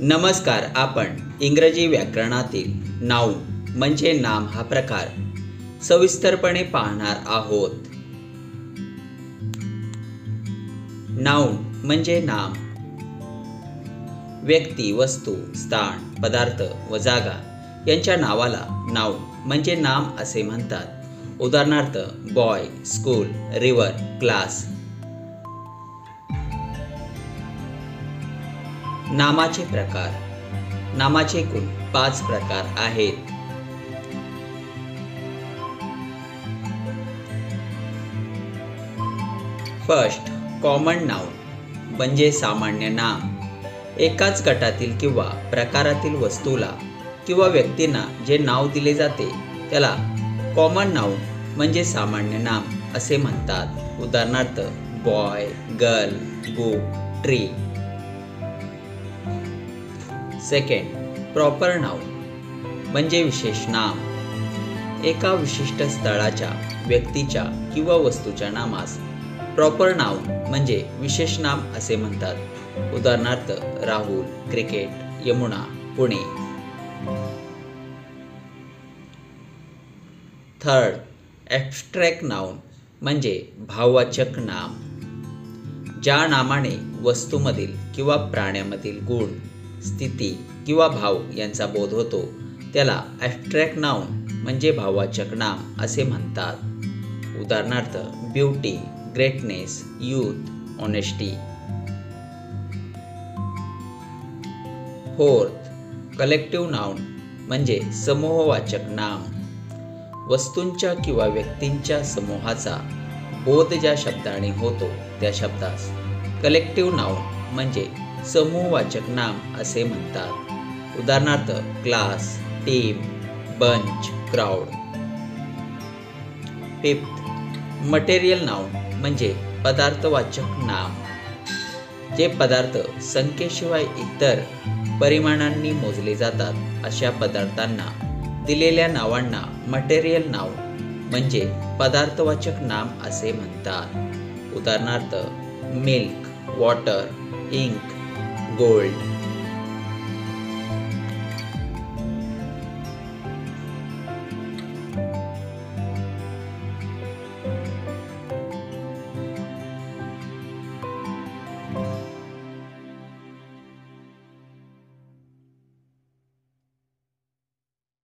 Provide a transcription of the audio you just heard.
नमस्कार. आपण इंग्रजी व्याकरणातील नाउन म्हणजे नाम हा प्रकार सविस्तरपणे पाहणार आहोत. नाउन म्हणजे नाम. व्यक्ती, वस्तू, स्थान, पदार्थ व जागा यांच्या नावाला नाउन म्हणजे नाम असे म्हणतात. उदाहरणार्थ बॉय, स्कूल, रिव्हर, क्लास. नामाचे प्रकार. नामाचे एकूण 5 प्रकार आहेत. फर्स्ट, कॉमन नाउन म्हणजे सामान्य नाम. एकाच गटातील किंवा प्रकारातील वस्तूला किंवा व्यक्तींना जे नाव दिले जाते त्याला कॉमन नाउन म्हणजे सामान्य नाम असे म्हणतात. उदाहरणार्थ boy, girl, book, tree. Second, proper noun म्हणजे विशेष नाम. एका विशिष्ट स्थळाच्या, व्यक्तीच्या किंवा वस्तूच्या नामास प्रॉपर नाउन म्हणजे विशेष नाम असे म्हणतात. उदाहरणार्थ Rahul, cricket, Yamuna, Pune. Third, abstract noun म्हणजे भाववाचक नाम. ज्या नामाने वस्तूमधील किंवा प्राण्यामधील गुण, स्थिती किंवा भाव यांचा बोध होतो त्याला ॲब्स्ट्रॅक्ट नाउन म्हणजे भाववाचक नाम असे म्हणतात. उदाहरणार्थ beauty, greatness, youth, honesty. Fourth, collective noun म्हणजे समूहवाचक नाम. वस्तूंच्या किंवा व्यक्तींच्या समूहाचा बोध ज्या शब्दाने होतो त्या शब्दास कलेक्टिव्ह नाउन म्हणजे समूहवाचक नाम असे म्हणतात. उदाहरणार्थ class, team, bunch, crowd. Fifth, material noun म्हणजे पदार्थवाचक नाम. जे पदार्थ संख्येशिवाय इतर परिमाणांनी मोजले जातात अशा पदार्थांना दिलेल्या नावांना मटेरियल नाउन म्हणजे पदार्थवाचक नाम असे म्हणतात. उदाहरणार्थ मिल्क, वॉटर, इंक, गोल्ड.